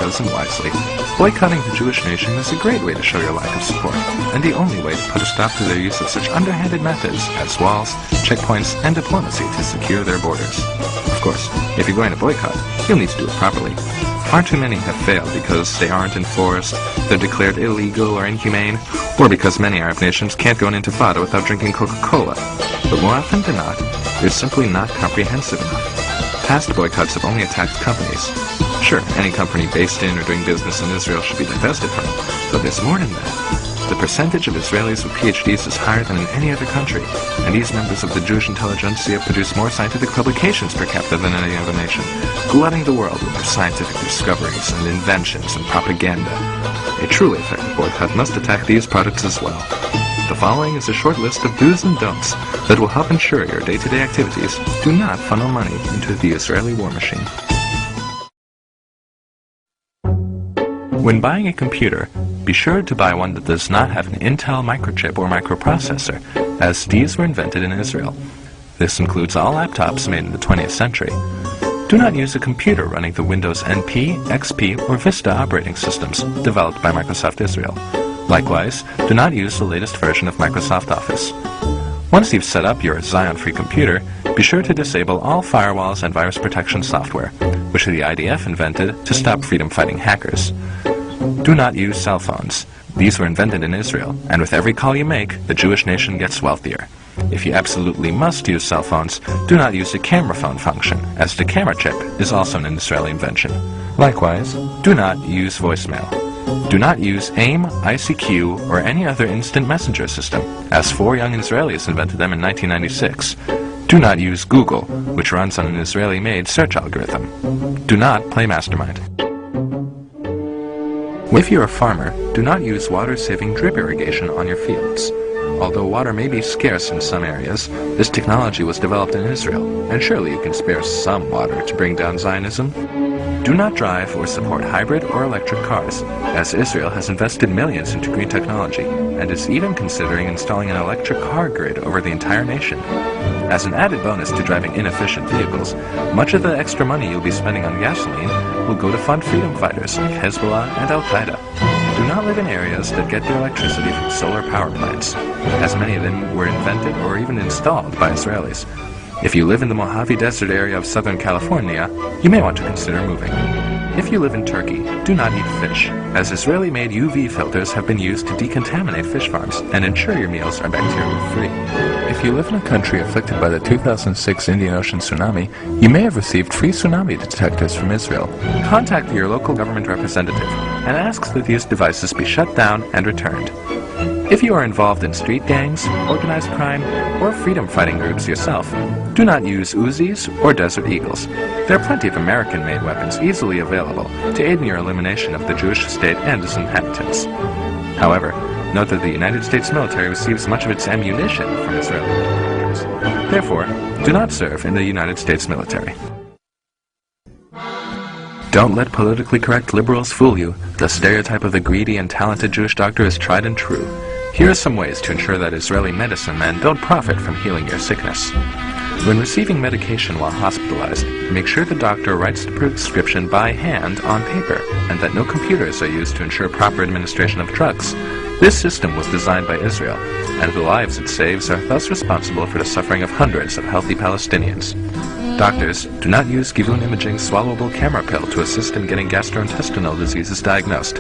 chosen wisely. Boycotting the Jewish nation is a great way to show your lack of support, and the only way to put a stop to their use of such underhanded methods as walls, checkpoints, and diplomacy to secure their borders. Of course, if you're going to boycott, you'll need to do it properly. Far too many have failed because they aren't enforced, they're declared illegal or inhumane, or because many Arab nations can't go into Intifada without drinking Coca-Cola. But more often than not, they're simply not comprehensive enough. Past boycotts have only attacked companies. Sure, any company based in or doing business in Israel should be divested from, but there's more than that. The percentage of Israelis with PhDs is higher than in any other country, and these members of the Jewish intelligentsia produce more scientific publications per capita than any other nation, glutting the world with their scientific discoveries and inventions and propaganda. A truly effective boycott must attack these products as well. The following is a short list of do's and don'ts that will help ensure your day-to-day activities do not funnel money into the Israeli war machine. When buying a computer, be sure to buy one that does not have an Intel microchip or microprocessor, as these were invented in Israel. This includes all laptops made in the 20th century. Do not use a computer running the Windows NP, XP, or Vista operating systems developed by Microsoft Israel. Likewise, do not use the latest version of Microsoft Office. Once you've set up your Xeon-free computer, be sure to disable all firewalls and virus protection software, which the IDF invented to stop freedom-fighting hackers. Do not use cell phones. These were invented in Israel, and with every call you make, the Jewish nation gets wealthier. If you absolutely must use cell phones, do not use the camera phone function, as the camera chip is also an Israeli invention. Likewise, do not use voicemail. Do not use AIM, ICQ, or any other instant messenger system, as 4 young Israelis invented them in 1996. Do not use Google, which runs on an Israeli-made search algorithm. Do not play Mastermind. If you're a farmer, do not use water-saving drip irrigation on your fields. Although water may be scarce in some areas, this technology was developed in Israel, and surely you can spare some water to bring down Zionism. Do not drive or support hybrid or electric cars, as Israel has invested millions into green technology, and is even considering installing an electric car grid over the entire nation. As an added bonus to driving inefficient vehicles, much of the extra money you'll be spending on gasoline will go to fund freedom fighters like Hezbollah and Al-Qaeda. Do not live in areas that get their electricity from solar power plants, as many of them were invented or even installed by Israelis. If you live in the Mojave Desert area of Southern California, you may want to consider moving. If you live in Turkey, do not eat fish, as Israeli-made UV filters have been used to decontaminate fish farms and ensure your meals are bacteria-free. If you live in a country afflicted by the 2006 Indian Ocean tsunami, you may have received free tsunami detectors from Israel. Contact your local government representative and ask that these devices be shut down and returned. If you are involved in street gangs, organized crime, or freedom-fighting groups yourself, do not use Uzis or Desert Eagles. There are plenty of American-made weapons easily available to aid in your elimination of the Jewish state and its inhabitants. However, note that the United States military receives much of its ammunition from Israeli contractors. Therefore, do not serve in the United States military. Don't let politically correct liberals fool you. The stereotype of the greedy and talented Jewish doctor is tried and true. Here are some ways to ensure that Israeli medicine men don't profit from healing your sickness. When receiving medication while hospitalized, make sure the doctor writes the prescription by hand on paper, and that no computers are used to ensure proper administration of drugs. This system was designed by Israel, and the lives it saves are thus responsible for the suffering of hundreds of healthy Palestinians. Doctors, do not use Givun imaging swallowable camera pill to assist in getting gastrointestinal diseases diagnosed.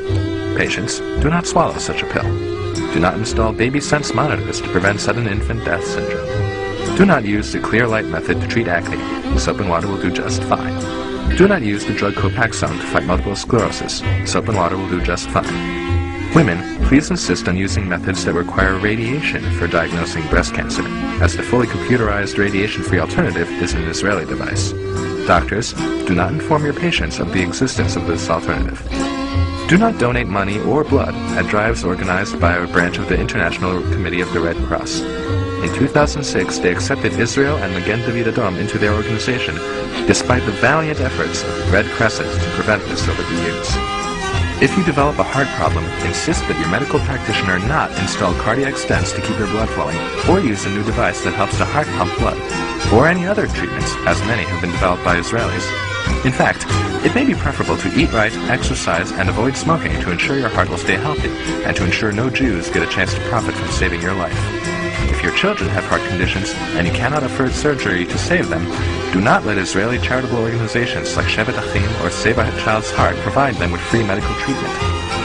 Patients, do not swallow such a pill. Do not install baby sense monitors to prevent sudden infant death syndrome. Do not use the clear light method to treat acne. Soap and water will do just fine. Do not use the drug Copaxone to fight multiple sclerosis. Soap and water will do just fine. Women, please insist on using methods that require radiation for diagnosing breast cancer, as the fully computerized radiation-free alternative is an Israeli device. Doctors, do not inform your patients of the existence of this alternative. Do not donate money or blood at drives organized by a branch of the International Committee of the Red Cross. In 2006, they accepted Israel and Magen David Adom into their organization, despite the valiant efforts of the Red Crescent to prevent this over the years. If you develop a heart problem, insist that your medical practitioner not install cardiac stents to keep your blood flowing, or use a new device that helps to heart pump blood, or any other treatments, as many have been developed by Israelis. In fact, it may be preferable to eat right, exercise, and avoid smoking to ensure your heart will stay healthy, and to ensure no Jews get a chance to profit from saving your life. If your children have heart conditions and you cannot afford surgery to save them, do not let Israeli charitable organizations like Shevet Achim or Save a Child's Heart provide them with free medical treatment.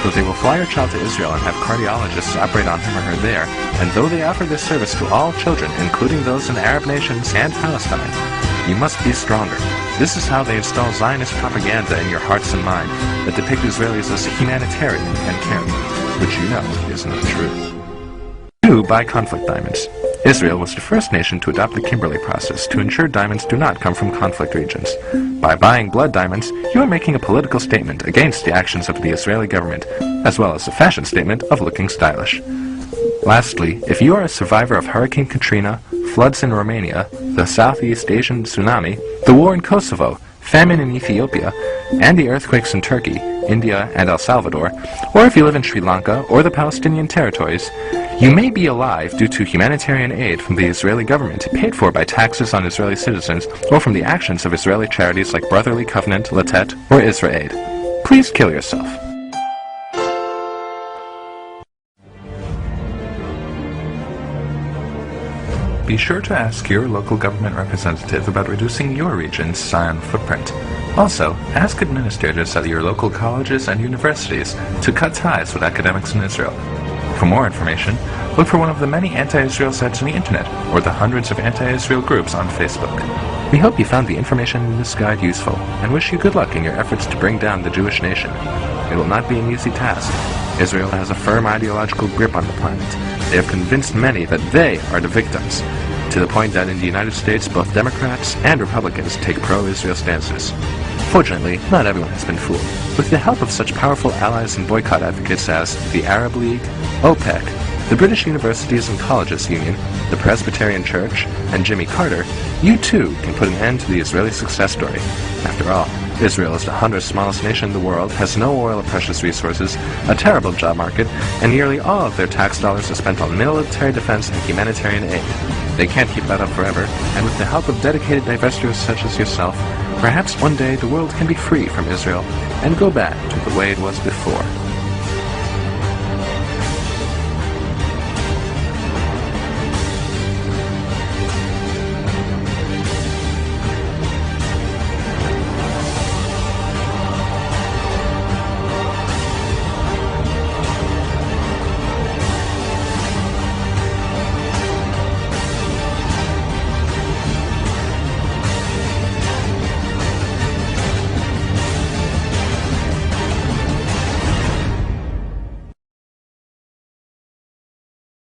Though they will fly your child to Israel and have cardiologists operate on him or her there, and though they offer this service to all children, including those in Arab nations and Palestine, you must be stronger. This is how they install Zionist propaganda in your hearts and mind that depict Israelis as humanitarian and caring, which you know is not true. 2. Buy conflict diamonds. Israel was the first nation to adopt the Kimberley process to ensure diamonds do not come from conflict regions. By buying blood diamonds, you are making a political statement against the actions of the Israeli government, as well as a fashion statement of looking stylish. Lastly, if you are a survivor of Hurricane Katrina, floods in Romania, the Southeast Asian tsunami, the war in Kosovo, famine in Ethiopia, and the earthquakes in Turkey, India, and El Salvador, or if you live in Sri Lanka or the Palestinian territories, you may be alive due to humanitarian aid from the Israeli government paid for by taxes on Israeli citizens or from the actions of Israeli charities like Brotherly Covenant, Latet, or Israel Aid. Please kill yourself. Be sure to ask your local government representative about reducing your region's Zion footprint. Also, ask administrators at your local colleges and universities to cut ties with academics in Israel. For more information, look for one of the many anti-Israel sites on the internet, or the hundreds of anti-Israel groups on Facebook. We hope you found the information in this guide useful, and wish you good luck in your efforts to bring down the Jewish nation. It will not be an easy task. Israel has a firm ideological grip on the planet. They have convinced many that they are the victims, to the point that in the United States both Democrats and Republicans take pro-Israel stances. Fortunately, not everyone has been fooled. With the help of such powerful allies and boycott advocates as the Arab League, OPEC, the British Universities and Colleges Union, the Presbyterian Church, and Jimmy Carter, you too can put an end to the Israeli success story. After all, Israel is the 100th smallest nation in the world, has no oil or precious resources, a terrible job market, and nearly all of their tax dollars are spent on military defense and humanitarian aid. They can't keep that up forever, and with the help of dedicated divestors such as yourself, perhaps one day the world can be free from Israel and go back to the way it was before.